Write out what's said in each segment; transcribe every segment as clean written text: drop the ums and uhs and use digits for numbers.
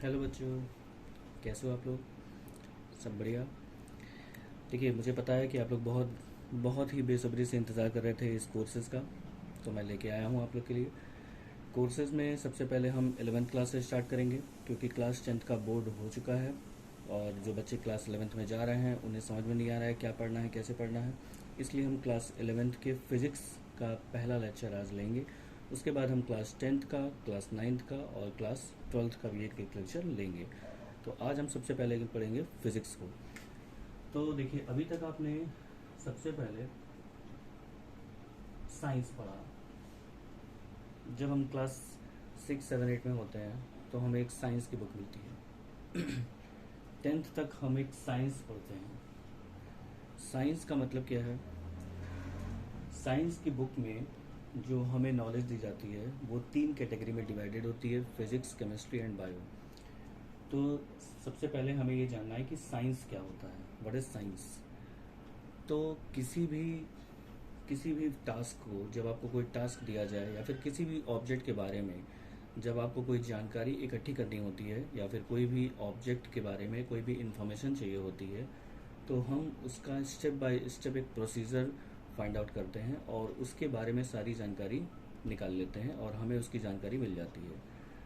Hello बच्चों, कैसे हो आप लोग? सब बढ़िया। देखिए, मुझे पता है कि आप लोग बहुत बहुत ही बेसब्री से इंतज़ार कर रहे थे इस कोर्सेज़ का, तो मैं लेके आया हूँ आप लोग के लिए। कोर्सेज़ में सबसे पहले हम 11th क्लास से स्टार्ट करेंगे, क्योंकि क्लास 10th का बोर्ड हो चुका है और जो बच्चे क्लास 11th में जा रहे हैं उन्हें समझ में नहीं आ रहा है क्या पढ़ना है, कैसे पढ़ना है। इसलिए हम क्लास 11th के फ़िज़िक्स का पहला लेक्चर आज लेंगे। उसके बाद हम क्लास 10th का, क्लास 9th का और क्लास 12th का भी एक एक लेक्चर लेंगे। तो आज हम सबसे पहले पढ़ेंगे फिज़िक्स को। तो देखिए, अभी तक आपने सबसे पहले साइंस पढ़ा। जब हम क्लास 6, 7, 8 में होते हैं तो हमें एक साइंस की बुक मिलती है। 10th तक हम एक साइंस पढ़ते हैं। साइंस का मतलब क्या है? साइंस की बुक में जो हमें नॉलेज दी जाती है वो 3 कैटेगरी में डिवाइडेड होती है: फिजिक्स, केमिस्ट्री एंड बायो। तो सबसे पहले हमें ये जानना है कि साइंस क्या होता है, व्हाट इज साइंस। तो किसी भी टास्क को, जब आपको कोई टास्क दिया जाए या फिर किसी भी ऑब्जेक्ट के बारे में जब आपको कोई जानकारी इकट्ठी करनी होती है या फिर कोई भी ऑब्जेक्ट के बारे में कोई भी इंफॉर्मेशन चाहिए होती है, तो हम उसका स्टेप बाय स्टेप एक प्रोसीजर फाइंड आउट करते हैं और उसके बारे में सारी जानकारी निकाल लेते हैं और हमें उसकी जानकारी मिल जाती है।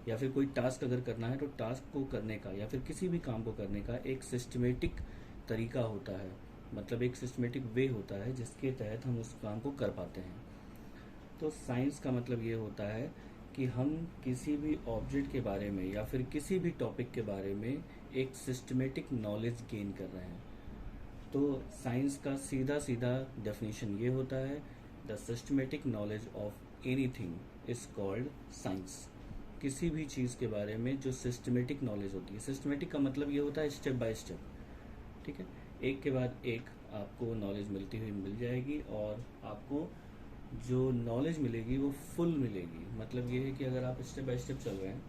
या फिर कोई टास्क अगर करना है तो टास्क को करने का या फिर किसी भी काम को करने का एक सिस्टमेटिक तरीका होता है, मतलब एक सिस्टमेटिक वे होता है जिसके तहत हम उस काम को कर पाते हैं। तो साइंस का मतलब ये होता है कि हम किसी भी ऑब्जेक्ट के बारे में या फिर किसी भी टॉपिक के बारे में एक सिस्टमेटिक नॉलेज गेन कर रहे हैं। तो साइंस का सीधा सीधा डेफिनेशन ये होता है: the systematic knowledge of anything is called science. किसी भी चीज़ के बारे में जो सिस्टमेटिक नॉलेज होती है, सिस्टमेटिक का मतलब ये होता है स्टेप बाय स्टेप। ठीक है, एक के बाद एक आपको नॉलेज मिलती हुई मिल जाएगी और आपको जो नॉलेज मिलेगी वो फुल मिलेगी। मतलब ये है कि अगर आप स्टेप बाय स्टेप चल रहे हैं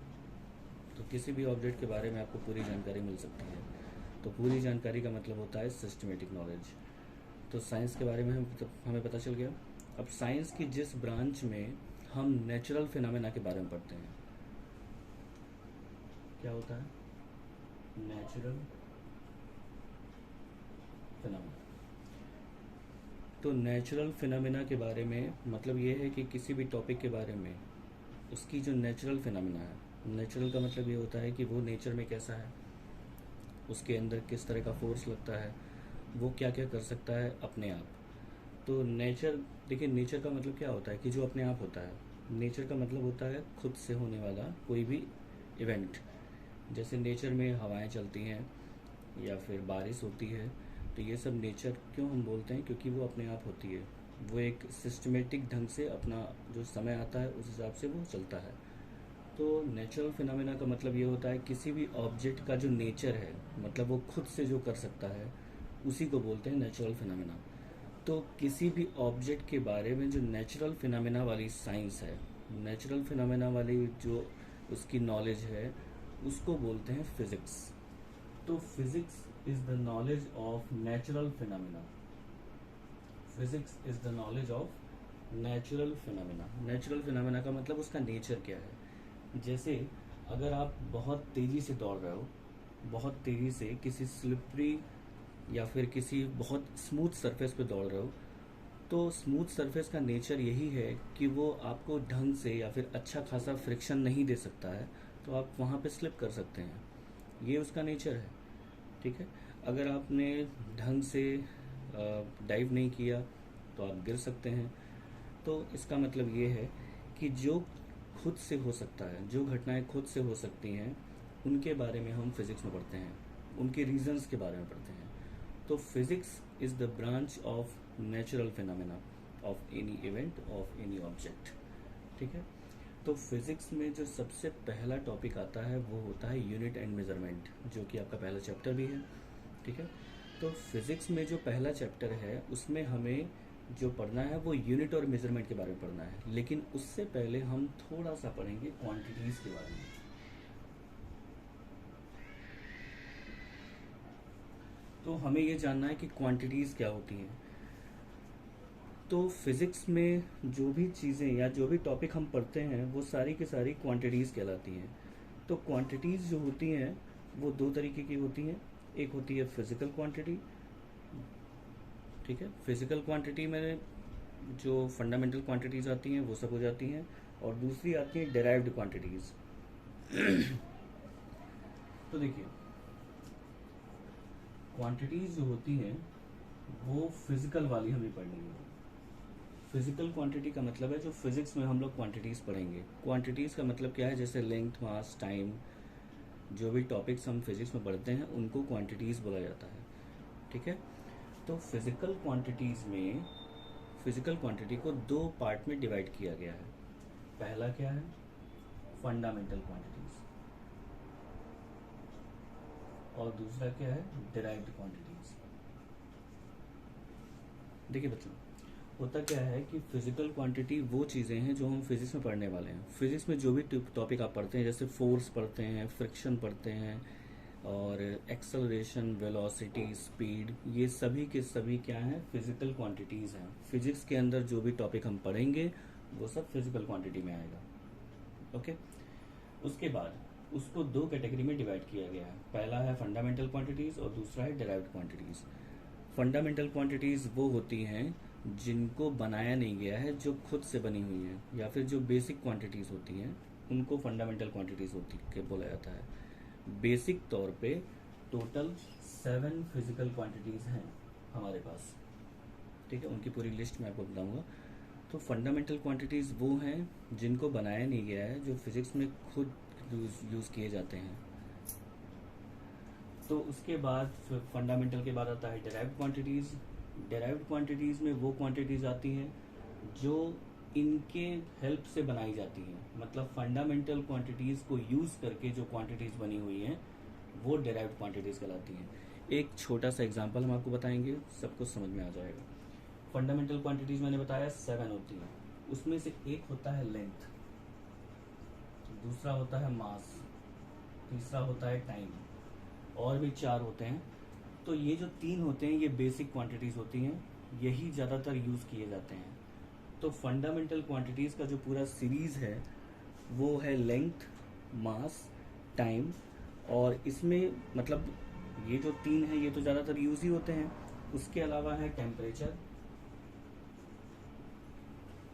तो किसी भी ऑब्जेक्ट के बारे में आपको पूरी जानकारी मिल सकती है। तो पूरी जानकारी का मतलब होता है सिस्टमेटिक नॉलेज। तो साइंस के बारे में हमें पता चल गया। अब साइंस की जिस ब्रांच में हम नेचुरल फिनोमेना के बारे में पढ़ते हैं, क्या होता है? Natural phenomena. तो नेचुरल फिनोमेना के बारे में मतलब ये है कि किसी भी टॉपिक के बारे में उसकी जो नेचुरल फिनोमेना है, नेचुरल का मतलब ये होता है कि वो नेचर में कैसा है, उसके अंदर किस तरह का फोर्स लगता है, वो क्या क्या कर सकता है अपने आप। तो नेचर, देखिए नेचर का मतलब क्या होता है कि जो अपने आप होता है। नेचर का मतलब होता है खुद से होने वाला कोई भी इवेंट। जैसे नेचर में हवाएं चलती हैं या फिर बारिश होती है, तो ये सब नेचर क्यों हम बोलते हैं? क्योंकि वो अपने आप होती है। वो एक सिस्टमेटिक ढंग से अपना जो समय आता है उस हिसाब से वो चलता है। तो नेचुरल फिनोमेना का मतलब ये होता है किसी भी ऑब्जेक्ट का जो नेचर है, मतलब वो खुद से जो कर सकता है, उसी को बोलते हैं नेचुरल फिनोमेना। तो किसी भी ऑब्जेक्ट के बारे में जो नेचुरल फिनोमेना वाली साइंस है, नेचुरल फिनोमेना वाली जो उसकी नॉलेज है, उसको बोलते हैं फिजिक्स। तो physics is the knowledge of natural phenomena. Physics is the knowledge of natural phenomena. Natural phenomena का मतलब उसका नेचर क्या है। जैसे अगर आप बहुत तेज़ी से दौड़ रहे हो, बहुत तेज़ी से किसी स्लिपरी या फिर किसी बहुत स्मूथ सरफेस पे दौड़ रहे हो, तो स्मूथ सरफेस का नेचर यही है कि वो आपको ढंग से या फिर अच्छा खासा फ्रिक्शन नहीं दे सकता है, तो आप वहाँ पे स्लिप कर सकते हैं। ये उसका नेचर है। ठीक है, अगर आपने ढंग से डाइव नहीं किया तो आप गिर सकते हैं। तो इसका मतलब ये है कि जो खुद से हो सकता है, जो घटनाएं खुद से हो सकती हैं, उनके बारे में हम फिजिक्स में पढ़ते हैं, उनके रीजंस के बारे में पढ़ते हैं। तो physics is the branch of natural phenomena of any event of any object. ठीक है, तो फिजिक्स में जो सबसे पहला टॉपिक आता है वो होता है यूनिट एंड मेजरमेंट, जो कि आपका पहला चैप्टर भी है। ठीक है, तो फिजिक्स में जो पहला चैप्टर है उसमें हमें जो पढ़ना है वो यूनिट और मेजरमेंट के बारे में पढ़ना है। लेकिन उससे पहले हम थोड़ा सा पढ़ेंगे क्वांटिटीज के बारे में। तो हमें ये जानना है कि क्वांटिटीज क्या होती हैं। तो फिजिक्स में जो भी चीज़ें या जो भी टॉपिक हम पढ़ते हैं वो सारी की सारी क्वांटिटीज़ कहलाती हैं। तो क्वांटिटीज़ जो होती हैं वो दो तरीके की होती हैं। एक होती है फिज़िकल क्वांटिटी, ठीक है, फिज़िकल क्वांटिटी में जो फंडामेंटल क्वांटिटीज़ आती हैं वो सब हो जाती हैं, और दूसरी आती है डेराइव्ड क्वांटिटीज़। तो देखिए, क्वांटिटीज़ जो होती हैं वो फिज़िकल वाली हमें पढ़नी है। फिज़िकल क्वांटिटी का मतलब है जो फिज़िक्स में हम लोग क्वांटिटीज़ पढ़ेंगे। क्वांटिटीज़ का मतलब क्या है, जैसे लेंथ, मास, टाइम, जो भी टॉपिक्स हम फिज़िक्स में पढ़ते हैं उनको क्वांटिटीज़ बोला जाता है, ठीक है। तो फिज़िकल क्वांटिटीज़ में फिज़िकल क्वांटिटी को दो पार्ट में डिवाइड किया गया है। पहला क्या है, फंडामेंटल क्वांटिटीज़, और दूसरा क्या है, डिराइव्ड क्वांटिटीज़। देखिए बच्चों, होता क्या है कि फिज़िकल क्वांटिटी वो चीज़ें हैं जो हम फिज़िक्स में पढ़ने वाले हैं। फिज़िक्स में जो भी टॉपिक आप पढ़ते हैं, जैसे फोर्स पढ़ते हैं, फ्रिक्शन पढ़ते हैं, और एक्सेलरेशन, वेलोसिटी, स्पीड, ये सभी के सभी क्या हैं, फिज़िकल क्वांटिटीज़ हैं। फिज़िक्स के अंदर जो भी टॉपिक हम पढ़ेंगे वो सब फिज़िकल क्वांटिटी में आएगा, ओके। उसके बाद उसको दो कैटेगरी में डिवाइड किया गया है। पहला है फंडामेंटल क्वांटिटीज़ और दूसरा है डिराइव्ड क्वांटिटीज़। फंडामेंटल क्वांटिटीज़ वो होती हैं जिनको बनाया नहीं गया है, जो खुद से बनी हुई हैं, या फिर जो बेसिक क्वांटिटीज़ होती हैं उनको फंडामेंटल क्वांटिटीज़ होती के बोला जाता है। बेसिक तौर पे टोटल 7 फिजिकल क्वांटिटीज़ हैं हमारे पास, ठीक है। उनकी पूरी लिस्ट मैं आपको बताऊंगा। तो फंडामेंटल क्वांटिटीज़ वो हैं जिनको बनाया नहीं गया है, जो फिज़िक्स में खुद यूज़ किए जाते हैं। तो उसके बाद फंडामेंटल के बाद आता है डिराइव्ड क्वांटिटीज़। डिराइव्ड क्वांटिटीज़ में वो क्वांटिटीज़ आती हैं जो इनके हेल्प से बनाई जाती हैं, मतलब फंडामेंटल क्वांटिटीज़ को यूज़ करके जो क्वांटिटीज़ बनी हुई हैं वो डिराइव्ड क्वांटिटीज़ कहलाती हैं। एक छोटा सा एग्जांपल हम आपको बताएंगे, सब कुछ समझ में आ जाएगा। फंडामेंटल क्वांटिटीज़ मैंने बताया 7 होती हैं। उसमें से एक होता है लेंथ, दूसरा होता है मास, तीसरा होता है टाइम, और भी 4 होते हैं। तो ये जो 3 होते हैं ये बेसिक क्वांटिटीज़ होती हैं, यही ज़्यादातर यूज़ किए जाते हैं। तो फंडामेंटल क्वांटिटीज़ का जो पूरा सीरीज़ है वो है लेंथ, मास, टाइम, और इसमें मतलब ये जो 3 हैं ये तो ज़्यादातर यूज़ ही होते हैं। उसके अलावा है टेम्परेचर।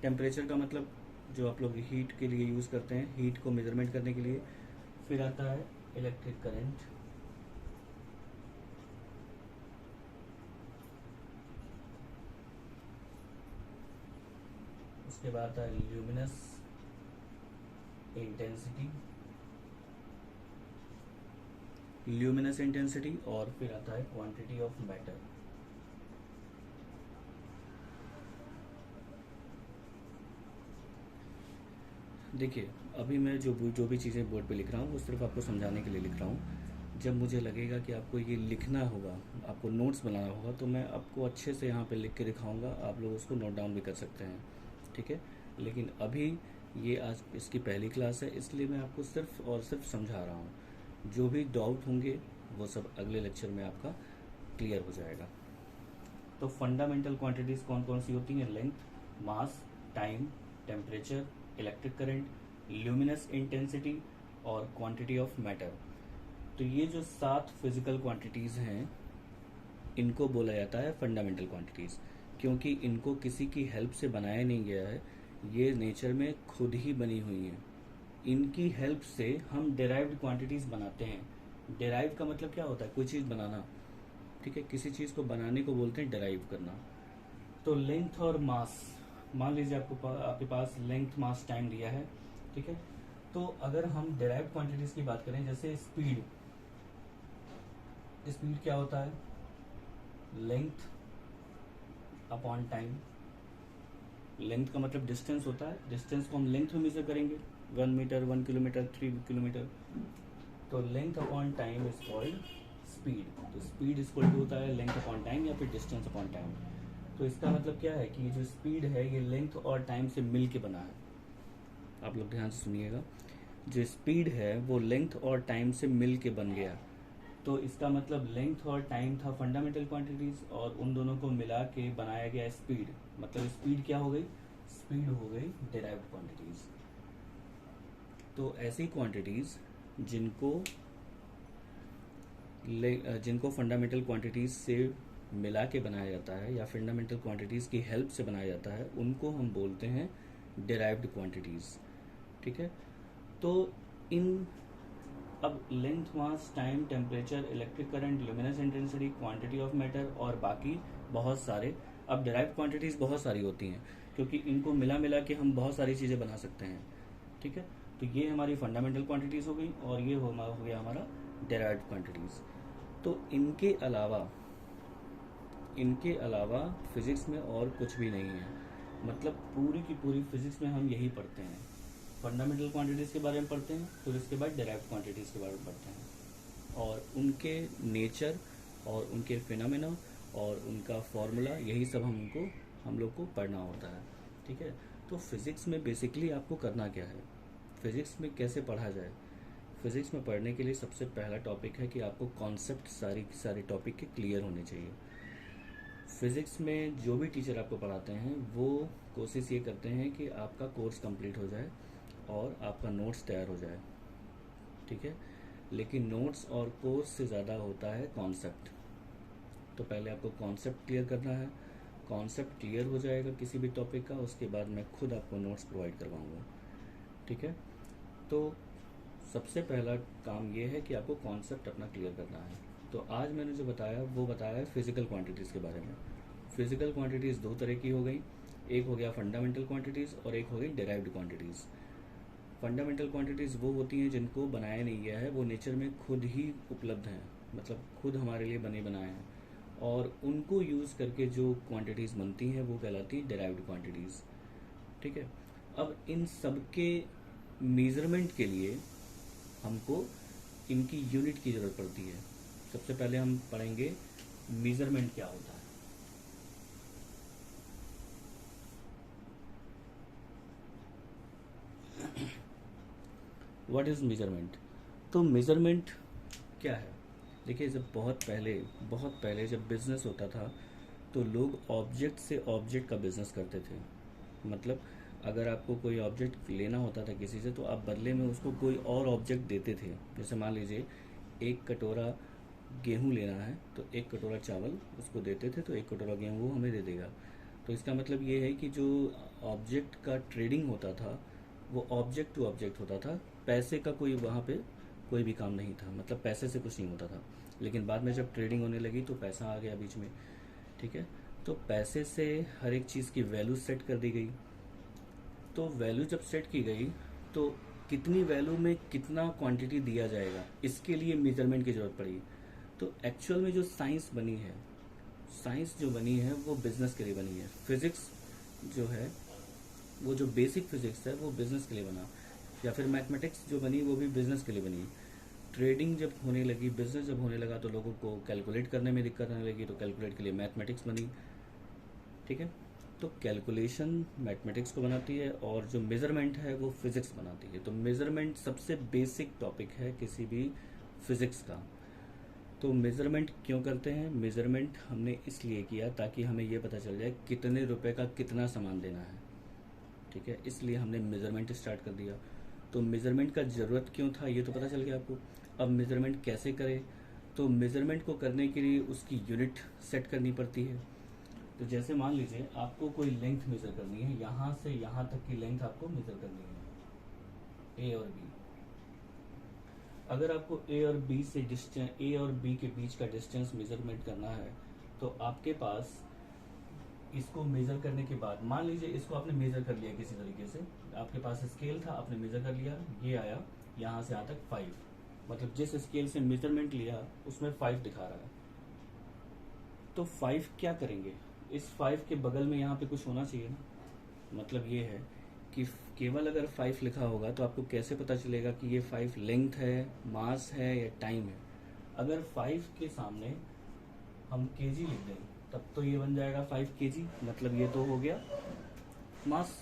टेम्परेचर का मतलब जो आप लोग हीट के लिए यूज़ करते हैं, हीट को मेजरमेंट करने के लिए। फिर आता है इलेक्ट्रिक करंट, उसके बाद आता है ल्यूमिनस इंटेंसिटी, और फिर आता है क्वांटिटी ऑफ मैटर। देखिए, अभी मैं जो भी चीज़ें बोर्ड पे लिख रहा हूँ वो सिर्फ आपको समझाने के लिए लिख रहा हूँ। जब मुझे लगेगा कि आपको ये लिखना होगा, आपको नोट्स बनाना होगा, तो मैं आपको अच्छे से यहाँ पे लिख के दिखाऊंगा, आप लोग उसको नोट डाउन भी कर सकते हैं, ठीक है। लेकिन अभी ये आज इसकी पहली क्लास है, इसलिए मैं आपको सिर्फ और सिर्फ समझा रहा हूँ। जो भी डाउट होंगे वो सब अगले लेक्चर में आपका क्लियर हो जाएगा। तो फंडामेंटल क्वांटिटीज़ कौन कौन सी होती हैं, length, mass, time, temperature, electric current, luminous intensity और क्वांटिटी ऑफ मैटर। तो ये जो 7 फिजिकल क्वांटिटीज़ हैं इनको बोला जाता है फंडामेंटल क्वांटिटीज़, क्योंकि इनको किसी की हेल्प से बनाया नहीं गया है, ये नेचर में खुद ही बनी हुई हैं। इनकी हेल्प से हम डिराइव्ड क्वांटिटीज़ बनाते हैं। डिराइव का मतलब क्या होता है, कोई चीज़ बनाना, ठीक है। किसी चीज़ को बनाने को बोलते हैं डिराइव करना। तो लेंथ और मास, मान लीजिए आपके पास लेंथ, मास, टाइम दिया है, ठीक है। तो अगर हम डिराइव्ड क्वांटिटीज़ की बात करें, जैसे स्पीड, स्पीड क्या होता है, लेंथ अपॉन टाइम। लेंथ का मतलब डिस्टेंस होता है, डिस्टेंस को हम लेंथ में मेजर करेंगे, 1 मीटर, 1 किलोमीटर, 3 किलोमीटर। तो length upon time is called speed. तो स्पीड इक्वल टू होता है लेंथ अपॉन टाइम या फिर डिस्टेंस अपॉन टाइम। तो इसका मतलब क्या है कि जो स्पीड है ये लेंथ और टाइम से मिल के बना है। आप लोग ध्यान से सुनिएगा, जो स्पीड है वो लेंथ और टाइम से मिल के बन गया। तो इसका मतलब लेंथ और टाइम था फंडामेंटल क्वांटिटीज़, और उन दोनों को मिला के बनाया गया स्पीड। मतलब स्पीड क्या हो गई, स्पीड हो गई डिराइव्ड क्वांटिटीज़। तो ऐसी क्वांटिटीज़ जिनको जिनको फंडामेंटल क्वांटिटीज़ से मिला के बनाया जाता है या फंडामेंटल क्वांटिटीज़ की हेल्प से बनाया जाता है, उनको हम बोलते हैं डिराइव्ड क्वांटिटीज़। ठीक है, तो इन अब length, mass, time, temperature, electric current, luminous intensity, quantity of matter और बाकी बहुत सारे, अब डिराइव्ड क्वांटिटीज़ बहुत सारी होती हैं क्योंकि इनको मिला मिला के हम बहुत सारी चीज़ें बना सकते हैं। ठीक है, तो ये हमारी फंडामेंटल क्वांटिटीज़ हो गई और ये हो गया हमारा डिराइव्ड क्वांटिटीज़। तो इनके अलावा फिज़िक्स में और कुछ भी नहीं है। मतलब पूरी की पूरी फिज़िक्स में हम यही पढ़ते हैं, फंडामेंटल क्वांटिटीज़ के बारे में पढ़ते हैं, फिर उसके बाद डिराइव्ड क्वांटिटीज़ के बारे में पढ़ते हैं और उनके नेचर और उनके फिनोमेना और उनका फॉर्मूला, यही सब हम लोग को पढ़ना होता है। ठीक है, तो फिज़िक्स में बेसिकली आपको करना क्या है, फिज़िक्स में कैसे पढ़ा जाए। फिज़िक्स में पढ़ने के लिए सबसे पहला टॉपिक है कि आपको कॉन्सेप्ट सारे टॉपिक के क्लियर होने चाहिए। फिज़िक्स में जो भी टीचर आपको पढ़ाते हैं वो कोशिश ये करते हैं कि आपका कोर्स कंप्लीट हो जाए और आपका नोट्स तैयार हो जाए। ठीक है, लेकिन नोट्स और कोर्स से ज़्यादा होता है कॉन्सेप्ट। तो पहले आपको कॉन्सेप्ट क्लियर करना है, कॉन्सेप्ट क्लियर हो जाएगा किसी भी टॉपिक का, उसके बाद मैं खुद आपको नोट्स प्रोवाइड करवाऊँगा। ठीक है, तो सबसे पहला काम ये है कि आपको कॉन्सेप्ट अपना क्लियर करना है। तो आज मैंने जो बताया वो बताया है फिज़िकल क्वांटिटीज़ के बारे में। फिज़िकल क्वांटिटीज़ दो तरह की हो गई, एक हो गया फंडामेंटल क्वांटिटीज़ और एक हो गई डिराइव्ड क्वांटिटीज़। फंडामेंटल क्वांटिटीज़ वो होती हैं जिनको बनाया नहीं गया है, वो नेचर में खुद ही उपलब्ध हैं, मतलब खुद हमारे लिए बने बनाए हैं, और उनको यूज़ करके जो क्वांटिटीज़ बनती हैं वो कहलाती है डिराइव्ड क्वांटिटीज़। ठीक है, अब इन सब के मेज़रमेंट के लिए हमको इनकी यूनिट की ज़रूरत पड़ती है। सबसे पहले हम पढ़ेंगे मेज़रमेंट क्या होता है। What is measurement? तो मेज़रमेंट क्या है? देखिए, जब बहुत पहले जब बिज़नेस होता था तो लोग ऑब्जेक्ट से ऑब्जेक्ट का बिज़नेस करते थे। मतलब अगर आपको कोई ऑब्जेक्ट लेना होता था किसी से तो आप बदले में उसको कोई और ऑब्जेक्ट देते थे। जैसे मान लीजिए एक कटोरा गेहूँ लेना है तो एक कटोरा चावल उसको देते थे, तो एक कटोरा गेहूँ वो हमें दे देगा। तो इसका मतलब ये है कि जो ऑब्जेक्ट का ट्रेडिंग होता था वो ऑब्जेक्ट टू ऑब्जेक्ट होता था, पैसे का कोई वहाँ पे कोई भी काम नहीं था, मतलब पैसे से कुछ नहीं होता था। लेकिन बाद में जब ट्रेडिंग होने लगी तो पैसा आ गया बीच में। ठीक है, तो पैसे से हर एक चीज़ की वैल्यू सेट कर दी गई। तो वैल्यू जब सेट की गई तो कितनी वैल्यू में कितना क्वांटिटी दिया जाएगा, इसके लिए मेजरमेंट की ज़रूरत पड़ी। तो एक्चुअल में जो साइंस बनी है, साइंस जो बनी है वो बिज़नेस के लिए बनी है। फिज़िक्स जो है वो जो बेसिक फिज़िक्स है वो बिज़नेस के लिए बना, या फिर मैथमेटिक्स जो बनी वो भी बिज़नेस के लिए बनी। ट्रेडिंग जब होने लगी, बिज़नेस जब होने लगा तो लोगों को कैलकुलेट करने में दिक्कत आने लगी, तो कैलकुलेट के लिए मैथमेटिक्स बनी। ठीक है, तो कैलकुलेशन मैथमेटिक्स को बनाती है और जो मेज़रमेंट है वो फिज़िक्स बनाती है। तो मेज़रमेंट सबसे बेसिक टॉपिक है किसी भी फिज़िक्स का। तो मेज़रमेंट क्यों करते हैं? मेज़रमेंट हमने इसलिए किया ताकि हमें ये पता चल जाए कितने रुपए का कितना सामान देना है। ठीक है, इसलिए हमने मेज़रमेंट स्टार्ट कर दिया। तो मेज़रमेंट का ज़रूरत क्यों था ये तो पता चल गया आपको। अब मेज़रमेंट कैसे करें? तो मेज़रमेंट को करने के लिए उसकी यूनिट सेट करनी पड़ती है। तो जैसे मान लीजिए आपको कोई लेंथ मेज़र करनी है, यहाँ से यहाँ तक की लेंथ आपको मेज़र करनी है, ए और बी। अगर आपको ए और बी से डिस्टेंस, ए और बी के बीच का डिस्टेंस मेज़रमेंट करना है तो आपके पास इसको मेज़र करने के बाद, मान लीजिए इसको आपने मेज़र कर लिया किसी तरीके से, आपके पास स्केल था, आपने मेज़र कर लिया, ये आया यहाँ से यहाँ तक 5, मतलब जिस स्केल से मेज़रमेंट लिया उसमें 5 दिखा रहा है। तो 5 क्या करेंगे? इस 5 के बगल में यहाँ पे कुछ होना चाहिए ना। मतलब ये है कि केवल अगर 5 लिखा होगा तो आपको कैसे पता चलेगा कि ये 5 लेंथ है, मास है या टाइम है? अगर 5 के सामने हम केजी लिख दें तब तो ये बन जाएगा 5 केजी, मतलब ये तो हो गया मास।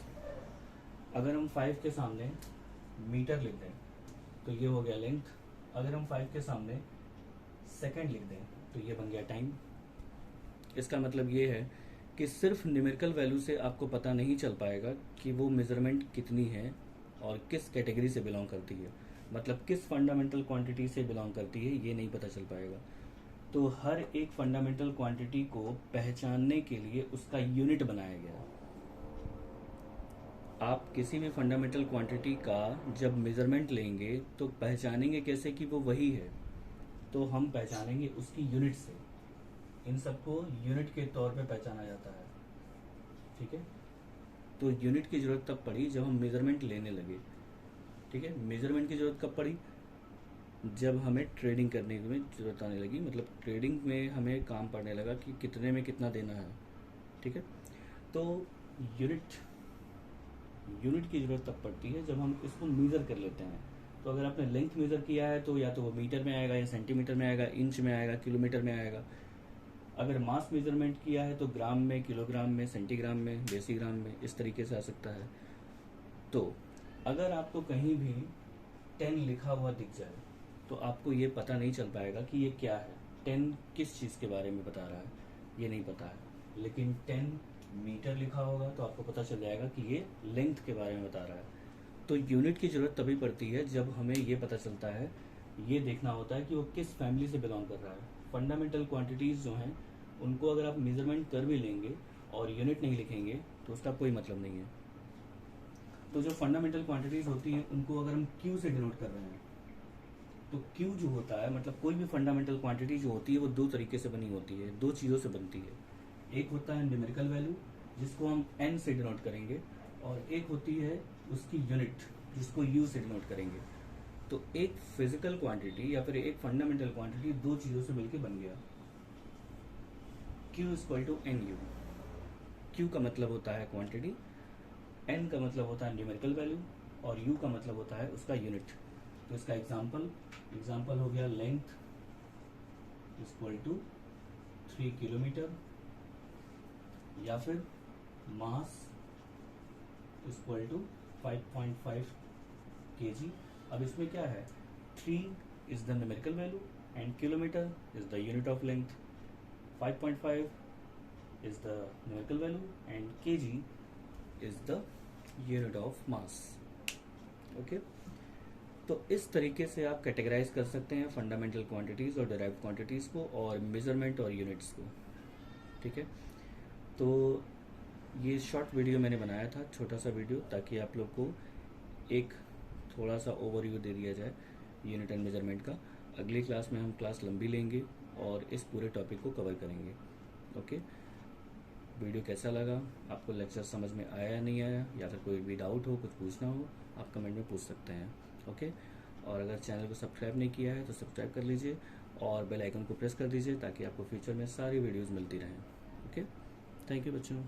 अगर हम 5 के सामने मीटर लिख दें तो ये हो गया लेंथ। अगर हम 5 के सामने सेकंड लिख दें तो ये बन गया टाइम। इसका मतलब ये है कि सिर्फ न्यूमेरिकल वैल्यू से आपको पता नहीं चल पाएगा कि वो मेज़रमेंट कितनी है और किस कैटेगरी से बिलोंग करती है। मतलब किस फंडामेंटल क्वांटिटी से बिलोंग करती है ये नहीं पता चल पाएगा। तो हर एक फंडामेंटल क्वांटिटी को पहचानने के लिए उसका यूनिट बनाया गया। आप किसी भी फंडामेंटल क्वांटिटी का जब मेज़रमेंट लेंगे तो पहचानेंगे कैसे कि वो वही है। तो हम पहचानेंगे उसकी यूनिट से। इन सबको यूनिट के तौर पे पहचाना जाता है। ठीक है। तो यूनिट की ज़रूरत तब पड़ी जब हम मेज़रमेंट लेने लगे। ठीक है। मेज़रमेंट की ज़रूरत कब पड़ी? जब हमें ट्रेडिंग करने में ज़रूरत आने लगी, मतलब ट्रेडिंग में हमें काम पड़ने लगा कि कितने में कितना देना है। ठीक है। तो यूनिट यूनिट की ज़रूरत तब पड़ती है जब हम इसको मेज़र कर लेते हैं। तो अगर आपने लेंथ मेज़र किया है तो या तो वो मीटर में आएगा, या सेंटीमीटर में आएगा, इंच में आएगा, किलोमीटर में आएगा। अगर मास मेज़रमेंट किया है तो ग्राम में, किलोग्राम में, सेंटीग्राम में, डेसीग्राम में, इस तरीके से आ सकता है। तो अगर आपको कहीं भी 10 लिखा हुआ दिख जाए तो आपको ये पता नहीं चल पाएगा कि ये क्या है। 10 किस चीज़ के बारे में बता रहा है ये नहीं पता है। लेकिन 10 मीटर लिखा होगा तो आपको पता चल जाएगा कि ये लेंथ के बारे में बता रहा है। तो यूनिट की ज़रूरत तभी पड़ती है जब हमें ये पता चलता है, ये देखना होता है कि वो किस फैमिली से बिलोंग कर रहा है। फंडामेंटल क्वांटिटीज़ जो हैं उनको अगर आप मेज़रमेंट कर भी लेंगे और यूनिट नहीं लिखेंगे तो उसका कोई मतलब नहीं है। तो जो फंडामेंटल क्वांटिटीज़ होती हैं उनको अगर हम क्यू से डिनोट कर रहे हैं तो क्यू जो होता है, मतलब कोई भी फंडामेंटल क्वांटिटी जो होती है वो दो तरीके से बनी होती है, दो चीज़ों से बनती है। एक होता है न्यूमेरिकल वैल्यू जिसको हम एन से डिनोट करेंगे, और एक होती है उसकी यूनिट जिसको यू से डिनोट करेंगे। तो एक फिजिकल क्वांटिटी या फिर एक फंडामेंटल क्वांटिटी दो चीज़ों से मिलकर बन गया। Q equal to n u. Q का मतलब होता है क्वांटिटी, एन का मतलब होता है न्यूमेरिकल वैल्यू, और यू का मतलब होता है उसका यूनिट। तो इसका एग्जाम्पल हो गया लेंथ इक्वल टू 3 किलोमीटर, या फिर मास इक्वल टू 5.5 kg। अब इसमें क्या है, 3 is the numerical value and kilometre is the unit of length, 5.5 is the numerical value and kg is the unit of mass। Okay. तो इस तरीके से आप कैटेगराइज कर सकते हैं फंडामेंटल क्वांटिटीज़ और डिराइव्ड क्वांटिटीज़ को, और मेजरमेंट और यूनिट्स को। ठीक है। तो ये शॉर्ट वीडियो मैंने बनाया था, छोटा सा वीडियो, ताकि आप लोग को एक थोड़ा सा ओवरव्यू दे दिया जाए यूनिट एंड मेजरमेंट का। अगली क्लास में हम क्लास लंबी लेंगे और इस पूरे टॉपिक को कवर करेंगे। ओके। वीडियो कैसा लगा, आपको लेक्चर समझ में आया या नहीं आया, या फिर कोई भी डाउट हो, कुछ पूछना हो, आप कमेंट में पूछ सकते हैं। ओके। और अगर चैनल को सब्सक्राइब नहीं किया है तो सब्सक्राइब कर लीजिए और बेल आइकन को प्रेस कर दीजिए ताकि आपको फ्यूचर में सारी वीडियोज़ मिलती रहें। ओके। थैंक यू बच्चों।